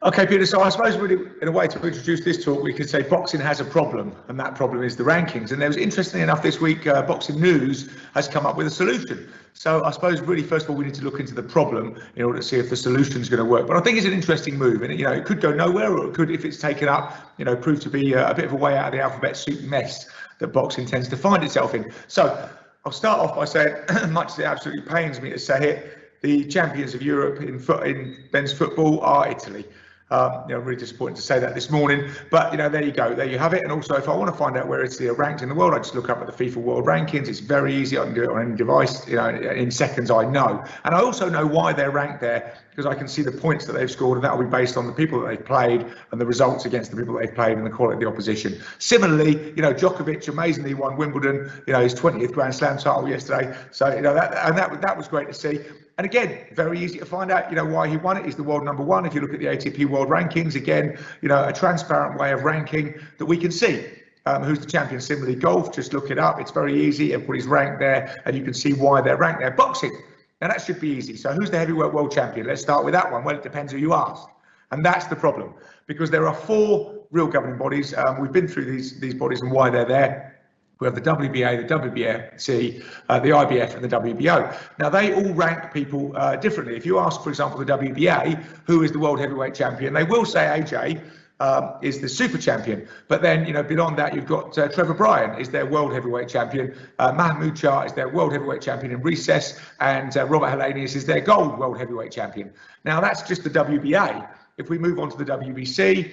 Okay, Peter, so I suppose really in a way to introduce this talk, we could say boxing has a problem, and that problem is the rankings. And there was, interestingly enough, this week, Boxing News has come up with a solution. So I suppose really, first of all, we need to look into the problem in order to see if the solution is going to work. But I think it's an interesting move, and it could go nowhere, or it could, if it's taken up, prove to be a bit of a way out of the alphabet soup mess that boxing tends to find itself in. So I'll start off by saying, much as it absolutely pains me to say it, the champions of Europe in men's football are Italy. Really disappointed to say that this morning, but there you go, there you have it. And also, if I want to find out where Italy are ranked in the world, I just look up at the FIFA World Rankings. It's very easy. I can do it on any device. In seconds I know, and I also know why they're ranked there, because I can see the points that they've scored, and that will be based on the people that they've played and the results against the people that they've played and the quality of the opposition. Similarly, Djokovic amazingly won Wimbledon, his 20th Grand Slam title yesterday. So that was great to see. And again, very easy to find out, why he won it. He's the world number one. If you look at the ATP World Rankings, again, a transparent way of ranking that we can see who's the champion. Similarly, golf, just look it up. It's very easy. Everybody's ranked there, and you can see why they're ranked there. Boxing, now that should be easy. So who's the heavyweight world champion? Let's start with that one. Well, it depends who you ask. And that's the problem, because there are four real governing bodies. We've been through these bodies and why they're there. We have the WBA, the WBC, the IBF, and the WBO. Now, they all rank people differently. If you ask, for example, the WBA, who is the world heavyweight champion, they will say AJ is the super champion. But then, beyond that, you've got Trevor Bryan is their world heavyweight champion. Mahmoud Shah is their world heavyweight champion in recess. And Robert Helenius is their gold world heavyweight champion. Now, that's just the WBA. If we move on to the WBC,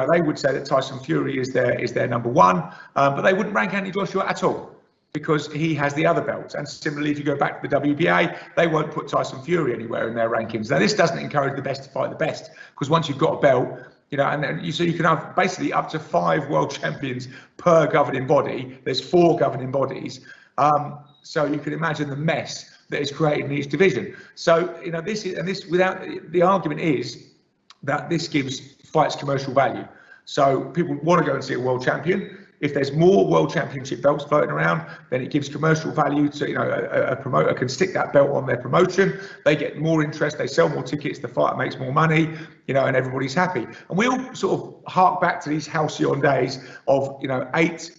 they would say that Tyson Fury is their number one, but they wouldn't rank Anthony Joshua at all because he has the other belts. And similarly, if you go back to the WBA, they won't put Tyson Fury anywhere in their rankings. Now, this doesn't encourage the best to fight the best, because once you've got a belt, so you can have basically up to 5 world champions per governing body. There's 4 governing bodies. So you can imagine the mess that is created in each division. So, the argument is that this gives fights commercial value. So people want to go and see a world champion. If there's more world championship belts floating around, then it gives commercial value to, a promoter can stick that belt on their promotion. They get more interest, they sell more tickets, the fighter makes more money, and everybody's happy. And we all sort of hark back to these halcyon days of, 8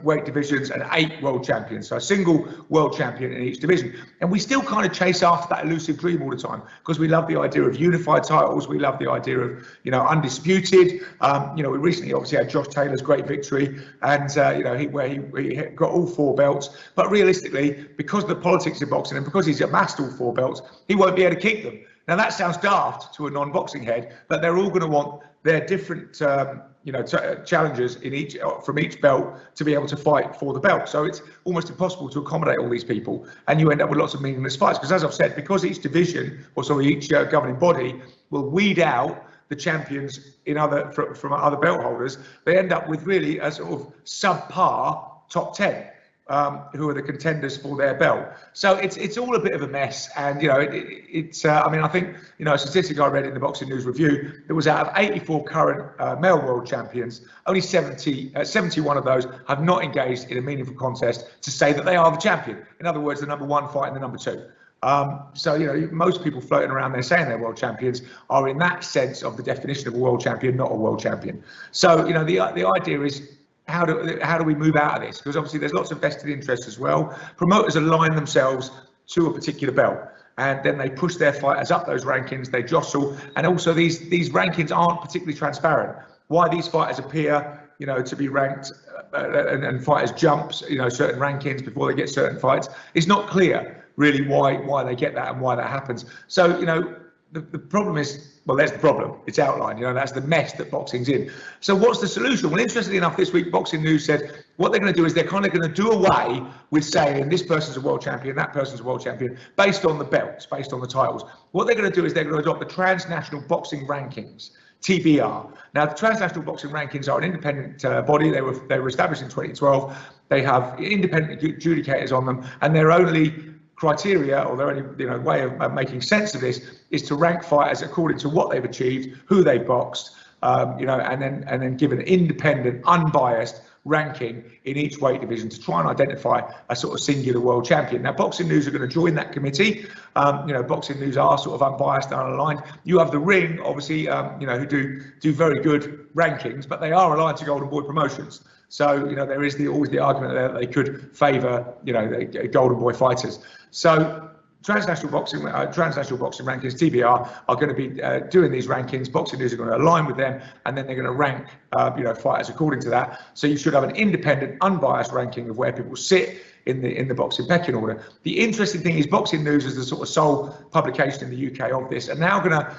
weight divisions and 8 world champions, so a single world champion in each division. And we still kind of chase after that elusive dream all the time, because we love the idea of unified titles, we love the idea of undisputed. We recently obviously had Josh Taylor's great victory, and he got all 4 belts. But realistically, because of the politics of boxing and because he's amassed all 4 belts, he won't be able to keep them. Now that sounds daft to a non-boxing head, but they're all going to want their different challengers from each belt to be able to fight for the belt. So it's almost impossible to accommodate all these people, and you end up with lots of meaningless fights. Because as I've said, because each division, each governing body will weed out the champions from other belt holders, they end up with really a sort of subpar top 10. Who are the contenders for their belt. So it's all a bit of a mess, and I think a statistic I read in the Boxing News Review, there was out of 84 current male world champions, only 71 of those have not engaged in a meaningful contest to say that they are the champion. In other words, the number 1 fighting the number 2. Most people floating around there saying they're world champions are in that sense of the definition of a world champion, not a world champion. So the idea is, how do we move out of this? Because obviously there's lots of vested interests as well. Promoters align themselves to a particular belt, and then they push their fighters up those rankings, they jostle, and also these rankings aren't particularly transparent. Why these fighters appear to be ranked and fighters jump certain rankings before they get certain fights, it's not clear really why they get that and why that happens. So the problem is, well, there's the problem. It's outlined, that's the mess that boxing's in. So what's the solution? Well, interestingly enough, this week, Boxing News said what they're going to do is they're kind of going to do away with saying this person's a world champion, that person's a world champion, based on the belts, based on the titles. What they're going to do is they're going to adopt the Transnational Boxing Rankings, TBR. Now, the Transnational Boxing Rankings are an independent body. They were established in 2012. They have independent adjudicators on them, and their only criteria, or their only way of making sense of this, is to rank fighters according to what they've achieved, who they boxed, and then give an independent, unbiased ranking in each weight division to try and identify a sort of singular world champion. Now, Boxing News are going to join that committee. Boxing News are sort of unbiased and unaligned. You have the Ring, obviously, who do very good rankings, but they are aligned to Golden Boy Promotions. So, there is always the argument that they could favour, the Golden Boy fighters. So, transnational boxing rankings, TBR, are going to be doing these rankings. Boxing News are going to align with them, and then they're going to rank, fighters according to that. So you should have an independent, unbiased ranking of where people sit in the boxing pecking order. The interesting thing is, Boxing News is the sort of sole publication in the UK of this, and now going to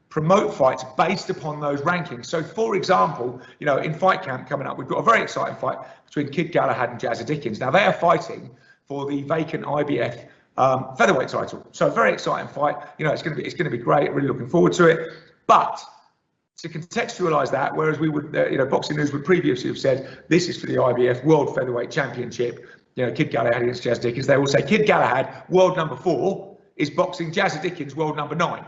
promote fights based upon those rankings. So, for example, in Fight Camp coming up, we've got a very exciting fight between Kid Galahad and Jazza Dickens. Now, they are fighting for the vacant IBF featherweight title. So, a very exciting fight. It's going to be great. Really looking forward to it. But to contextualise that, whereas we would, Boxing News would previously have said this is for the IBF World Featherweight Championship. Kid Galahad against Jazza Dickens. They will say Kid Galahad, world number 4, is boxing Jazza Dickens, world number 9.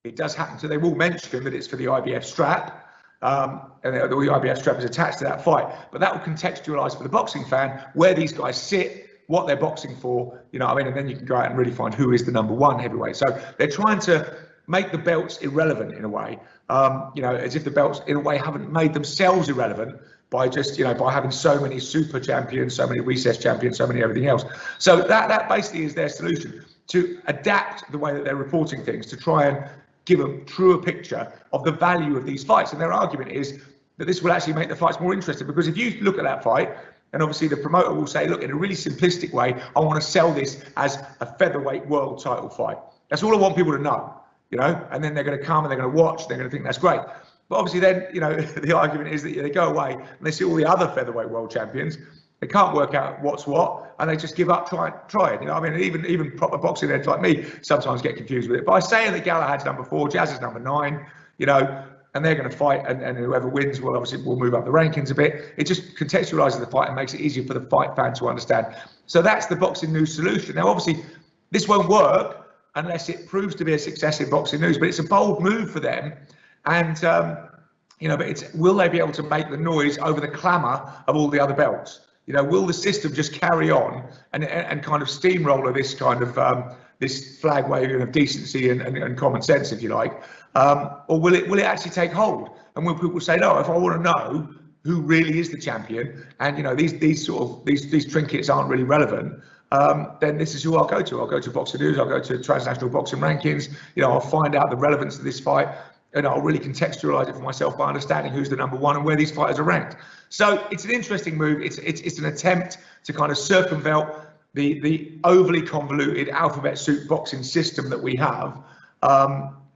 It does happen to, they will mention that it's for the IBF strap, and the IBF strap is attached to that fight. But that will contextualise for the boxing fan where these guys sit, what they're boxing for, and then you can go out and really find who is the number 1 heavyweight. So they're trying to make the belts irrelevant in a way, as if the belts in a way haven't made themselves irrelevant by just, by having so many super champions, so many recess champions, so many everything else. So that basically is their solution, to adapt the way that they're reporting things, to try and give a truer picture of the value of these fights. And their argument is that this will actually make the fights more interesting, because if you look at that fight, and obviously the promoter will say, look, in a really simplistic way, I want to sell this as a featherweight world title fight. That's all I want people to know, and then they're going to come and they're going to watch, they're going to think that's great. But obviously then, the argument is that they go away and they see all the other featherweight world champions. They can't work out what's what, and they just give up trying. Even proper boxing heads like me sometimes get confused with it. By saying that Galahad's number 4, Jazz is number 9, and they're going to fight, and whoever wins will obviously move up the rankings a bit. It just contextualises the fight and makes it easier for the fight fan to understand. So that's the Boxing News solution. Now, obviously, this won't work unless it proves to be a success in Boxing News, but it's a bold move for them. And but will they be able to make the noise over the clamour of all the other belts? Will the system just carry on and kind of steamroller this kind of this flag waving of decency and common sense, if you like, or will it actually take hold? And will people say, no, if I want to know who really is the champion, and these trinkets aren't really relevant, then this is who I'll go to. I'll go to Boxing News. I'll go to Transnational Boxing Rankings. I'll find out the relevance of this fight, and I'll really contextualise it for myself by understanding who's the number 1 and where these fighters are ranked. So it's an interesting move. It's an attempt to kind of circumvent the overly convoluted alphabet soup boxing system that we have,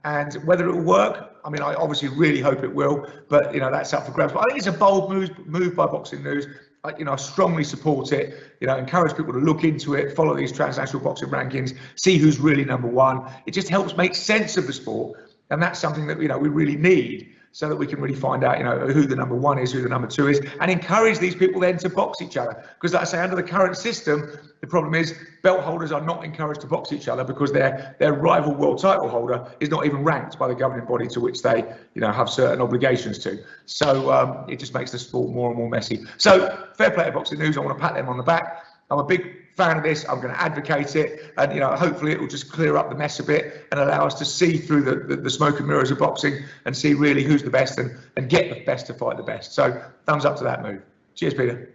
and whether it will work, I obviously really hope it will, but that's up for grabs. But I think it's a bold move by Boxing News. I strongly support it. Encourage people to look into it, follow these transnational boxing rankings, see who's really number 1. It just helps make sense of the sport. And that's something that we really need, so that we can really find out who the number 1 is, who the number 2 is, and encourage these people then to box each other. Because like I say, under the current system, the problem is belt holders are not encouraged to box each other, because their rival world title holder is not even ranked by the governing body to which they have certain obligations to. So it just makes the sport more and more messy. So fair play to Boxing News. I want to pat them on the back. I'm a big fan of this. I'm going to advocate it, and hopefully it will just clear up the mess a bit and allow us to see through the smoke and mirrors of boxing and see really who's the best and get the best to fight the best. So thumbs up to that move. Cheers, Peter.